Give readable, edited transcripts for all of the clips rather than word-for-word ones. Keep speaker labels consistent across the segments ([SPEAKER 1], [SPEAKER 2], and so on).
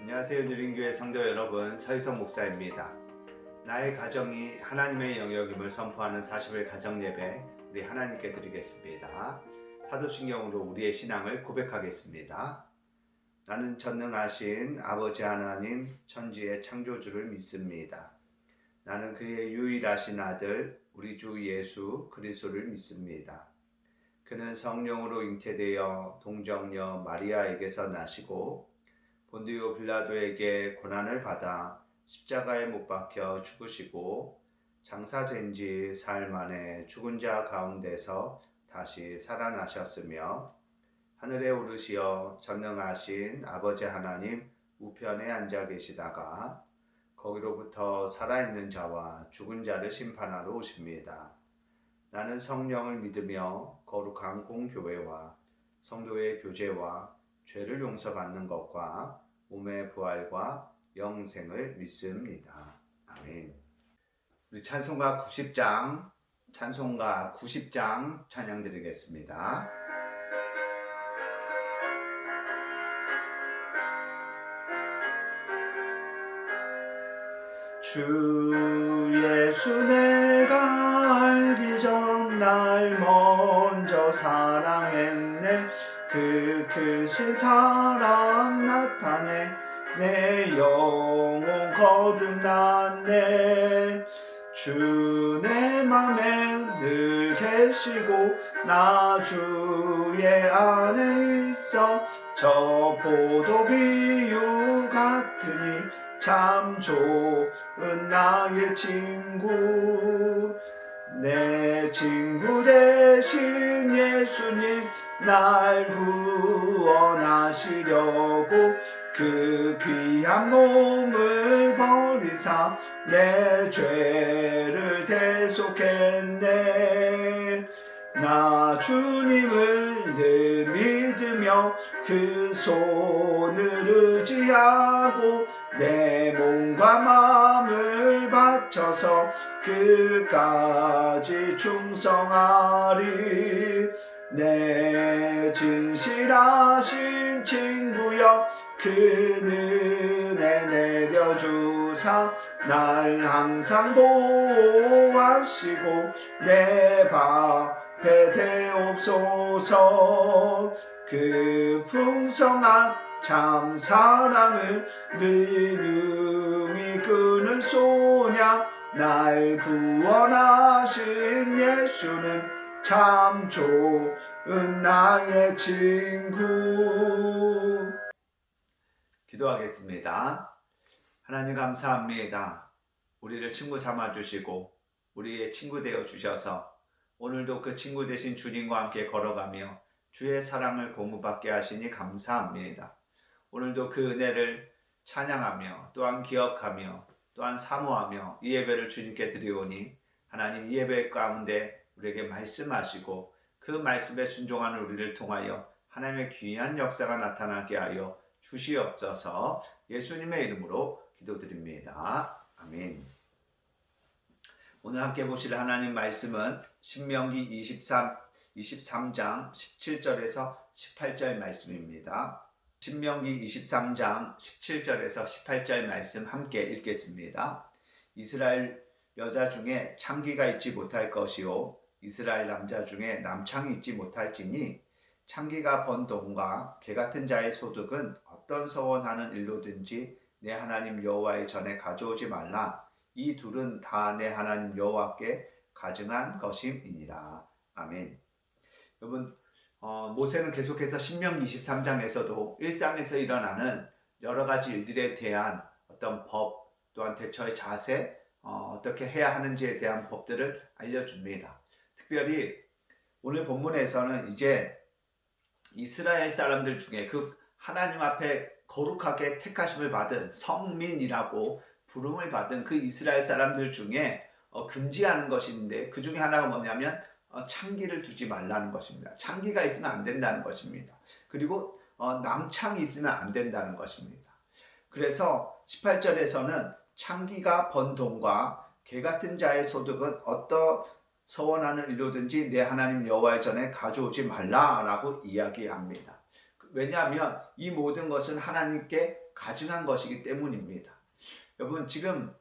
[SPEAKER 1] 안녕하세요. 누린교회 성도 여러분, 서희성 목사입니다. 나의 가정이 하나님의 영역임을 선포하는 40일 가정예배 우리 하나님께 드리겠습니다. 사도신경으로 우리의 신앙을 고백하겠습니다. 나는 전능하신 아버지 하나님 천지의 창조주를 믿습니다. 나는 그의 유일하신 아들 우리 주 예수 그리스도를 믿습니다. 그는 성령으로 잉태되어 동정녀 마리아에게서 나시고 본디오 빌라도에게 고난을 받아 십자가에 못 박혀 죽으시고 장사된 지 사흘 만에 죽은 자 가운데서 다시 살아나셨으며 하늘에 오르시어 전능하신 아버지 하나님 우편에 앉아 계시다가 거기로부터 살아있는 자와 죽은 자를 심판하러 오십니다. 나는 성령을 믿으며 거룩한 공교회와 성도의 교제와 죄를 용서받는 것과 몸의 부활과 영생을 믿습니다. 아멘. 우리 찬송가 90장 찬양 드리겠습니다. 주 예수 내가 알기 전 날 먼저 사랑했네. 그 크신 사랑 나타내 내 영혼 거듭났네. 주 내 맘에 늘 계시고 나 주의 안에 있어 저 포도비유 같으니 참 좋은 나의 친구. 내 친구 대신 예수님 날 구원하시려고 그 귀한 몸을 버리사 내 죄를 대속했네. 나 주님을 늘 믿으며 그 손을 의지하고 내 몸과 마음을 바쳐서 끝까지 충성하리. 내 진실하신 친구여 그 은혜 내려주사 날 항상 보호하시고 내 앞에 대옵소서. 그 풍성한 참 사랑을 능히 끄는 소냐 날 구원하신 예수는 참 좋은 나의 친구. 기도하겠습니다. 하나님 감사합니다. 우리를 친구 삼아 주시고 우리의 친구 되어 주셔서 오늘도 그 친구 되신 주님과 함께 걸어가며 주의 사랑을 공부받게 하시니 감사합니다. 오늘도 그 은혜를 찬양하며 또한 기억하며 또한 사모하며 이 예배를 주님께 드리오니 하나님 이 예배 가운데 우리에게 말씀하시고 그 말씀에 순종하는 우리를 통하여 하나님의 귀한 역사가 나타나게 하여 주시옵소서. 예수님의 이름으로 기도드립니다. 아멘. 오늘 함께 보실 하나님 말씀은 신명기 23장 17절에서 18절 말씀입니다. 신명기 23장 17절에서 18절 말씀 함께 읽겠습니다. 이스라엘 여자 중에 창기가 있지 못할 것이요 이스라엘 남자 중에 남창이 있지 못할지니 창기가 번 돈과 개 같은 자의 소득은 어떤 서원하는 일로든지 내 하나님 여호와의 전에 가져오지 말라. 이 둘은 다 내 하나님 여호와께 가증한 것임이니라. 아멘. 여러분, 모세는 계속해서 신명기 23장에서도 일상에서 일어나는 여러 가지 일들에 대한 어떤 법 또한 대처의 자세, 어떻게 해야 하는지에 대한 법들을 알려줍니다. 특별히 오늘 본문에서는 이제 이스라엘 사람들 중에 그 하나님 앞에 거룩하게 택하심을 받은 성민이라고 부름을 받은 그 이스라엘 사람들 중에 금지하는 것인데 그 중에 하나가 뭐냐면 창기를 두지 말라는 것입니다. 창기가 있으면 안 된다는 것입니다. 그리고 남창이 있으면 안 된다는 것입니다. 그래서 18절에서는 창기가 번 돈과 개 같은 자의 소득은 어떤 서원하는 일로든지 내 하나님 여호와의 전에 가져오지 말라라고 이야기합니다. 왜냐하면 이 모든 것은 하나님께 가증한 것이기 때문입니다. 여러분 지금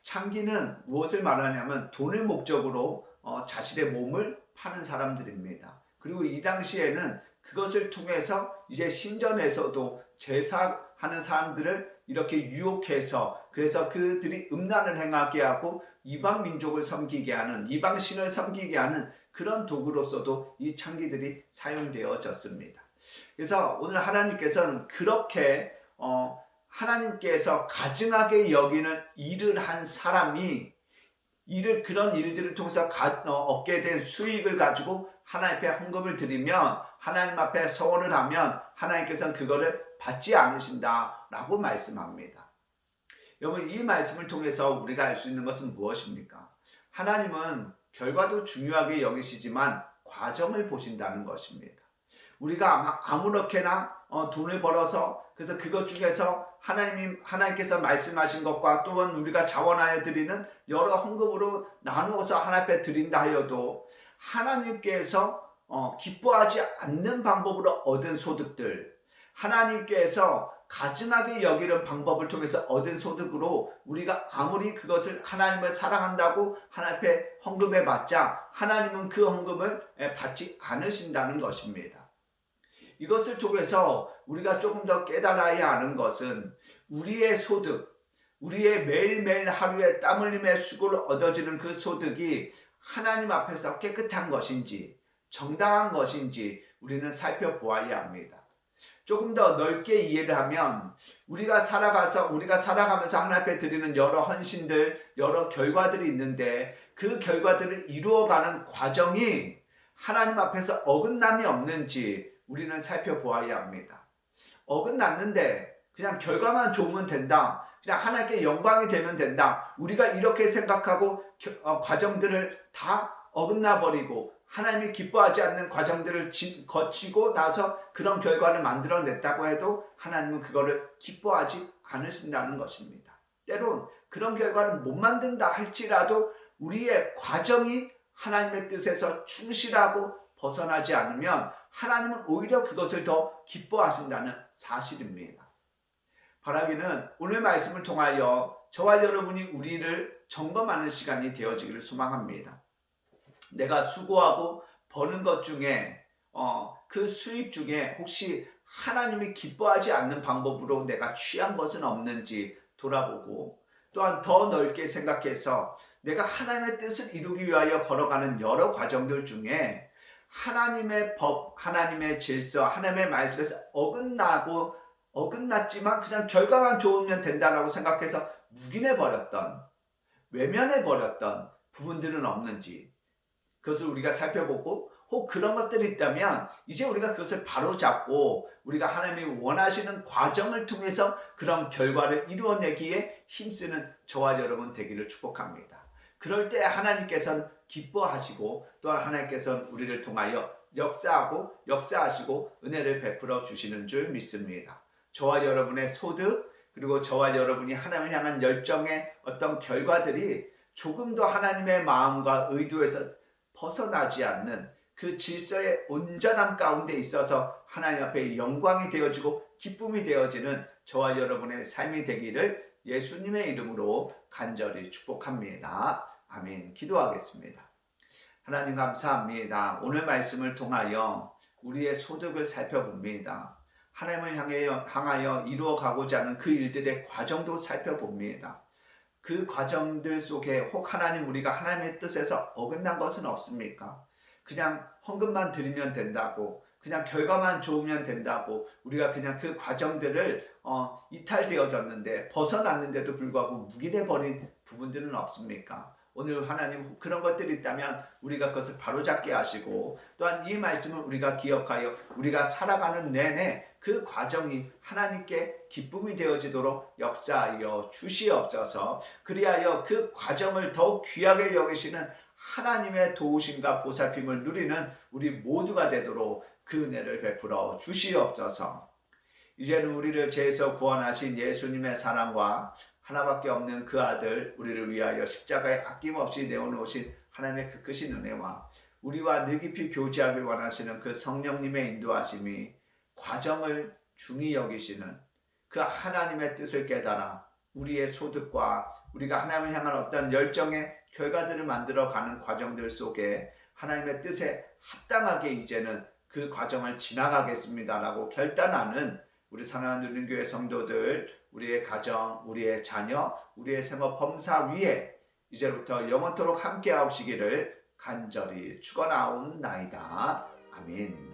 [SPEAKER 1] 창기는 무엇을 말하냐면 돈을 목적으로 자신의 몸을 파는 사람들입니다. 그리고 이 당시에는 그것을 통해서 이제 신전에서도 제사하는 사람들을 이렇게 유혹해서 그래서 그들이 음란을 행하게 하고 이방 민족을 섬기게 하는 이방 신을 섬기게 하는 그런 도구로서도 이 창기들이 사용되어졌습니다. 그래서 오늘 하나님께서는 그렇게 하나님께서 가증하게 여기는 일을 한 사람이 그런 일들을 통해서 얻게 된 수익을 가지고 하나님 앞에 헌금을 드리면 하나님 앞에 서원을 하면 하나님께서는 그거를 받지 않으신다라고 말씀합니다. 여러분 이 말씀을 통해서 우리가 알 수 있는 것은 무엇입니까? 하나님은 결과도 중요하게 여기시지만 과정을 보신다는 것입니다. 우리가 아무렇게나 돈을 벌어서 그래서 그것 중에서 하나님께서 말씀하신 것과 또한 우리가 자원하여 드리는 여러 헌금으로 나누어서 하나님 앞에 드린다 하여도 하나님께서 기뻐하지 않는 방법으로 얻은 소득들, 하나님께서 가증하게 여기는 방법을 통해서 얻은 소득으로 우리가 아무리 그것을 하나님을 사랑한다고 하나님 앞에 헌금해 봤자 하나님은 그 헌금을 받지 않으신다는 것입니다. 이것을 통해서 우리가 조금 더 깨달아야 하는 것은 우리의 소득, 우리의 매일매일 하루에 땀 흘림의 수고를 얻어지는 그 소득이 하나님 앞에서 깨끗한 것인지 정당한 것인지 우리는 살펴보아야 합니다. 조금 더 넓게 이해를 하면 우리가 살아가면서 하나님 앞에 드리는 여러 헌신들, 여러 결과들이 있는데 그 결과들을 이루어가는 과정이 하나님 앞에서 어긋남이 없는지 우리는 살펴보아야 합니다. 어긋났는데 그냥 결과만 좋으면 된다. 그냥 하나님께 영광이 되면 된다. 우리가 이렇게 생각하고 과정들을 다 어긋나 버리고 하나님이 기뻐하지 않는 과정들을 거치고 나서 그런 결과를 만들어냈다고 해도 하나님은 그거를 기뻐하지 않으신다는 것입니다. 때론 그런 결과를 못 만든다 할지라도 우리의 과정이 하나님의 뜻에서 충실하고 벗어나지 않으면 하나님은 오히려 그것을 더 기뻐하신다는 사실입니다. 바라기는 오늘 말씀을 통하여 저와 여러분이 우리를 점검하는 시간이 되어지기를 소망합니다. 내가 수고하고 버는 것 중에 그 수입 중에 혹시 하나님이 기뻐하지 않는 방법으로 내가 취한 것은 없는지 돌아보고 또한 더 넓게 생각해서 내가 하나님의 뜻을 이루기 위하여 걸어가는 여러 과정들 중에 하나님의 법, 하나님의 질서, 하나님의 말씀에서 어긋났지만 그냥 결과만 좋으면 된다라고 생각해서 묵인해버렸던, 외면해버렸던 부분들은 없는지 그것을 우리가 살펴보고 혹 그런 것들이 있다면 이제 우리가 그것을 바로잡고 우리가 하나님이 원하시는 과정을 통해서 그런 결과를 이루어내기에 힘쓰는 저와 여러분 되기를 축복합니다. 그럴 때 하나님께서는 기뻐하시고 또한 하나님께서는 우리를 통하여 역사하시고 은혜를 베풀어 주시는 줄 믿습니다. 저와 여러분의 소득 그리고 저와 여러분이 하나님을 향한 열정의 어떤 결과들이 조금 더 하나님의 마음과 의도에서 벗어나지 않는 그 질서의 온전함 가운데 있어서 하나님 앞에 영광이 되어지고 기쁨이 되어지는 저와 여러분의 삶이 되기를 예수님의 이름으로 간절히 축복합니다. 아멘. 기도하겠습니다. 하나님 감사합니다. 오늘 말씀을 통하여 우리의 소득을 살펴봅니다. 하나님을 향하여 이루어가고자 하는 그 일들의 과정도 살펴봅니다. 그 과정들 속에 혹 우리가 하나님의 뜻에서 어긋난 것은 없습니까? 그냥 헌금만 드리면 된다고 그냥 결과만 좋으면 된다고 우리가 그냥 그 과정들을 이탈되어졌는데 벗어났는데도 불구하고 묵인해버린 부분들은 없습니까? 오늘 하나님 그런 것들이 있다면 우리가 그것을 바로잡게 하시고 또한 이 말씀을 우리가 기억하여 우리가 살아가는 내내 그 과정이 하나님께 기쁨이 되어지도록 역사하여 주시옵소서. 그리하여 그 과정을 더욱 귀하게 여기시는 하나님의 도우심과 보살핌을 누리는 우리 모두가 되도록 그 은혜를 베풀어 주시옵소서. 이제는 우리를 죄에서 구원하신 예수님의 사랑과 하나밖에 없는 그 아들 우리를 위하여 십자가에 아낌없이 내어놓으신 하나님의 그 크신 은혜와 우리와 늘 깊이 교제하길 원하시는 그 성령님의 인도하심이 과정을 중히 여기시는 그 하나님의 뜻을 깨달아 우리의 소득과 우리가 하나님을 향한 어떤 열정의 결과들을 만들어가는 과정들 속에 하나님의 뜻에 합당하게 이제는 그 과정을 지나가겠습니다라고 결단하는 우리 사랑하는 누린교회 성도들, 우리의 가정, 우리의 자녀, 우리의 생업 범사 위에 이제부터 영원토록 함께 하시기를 간절히 축원하옵나이다. 아멘.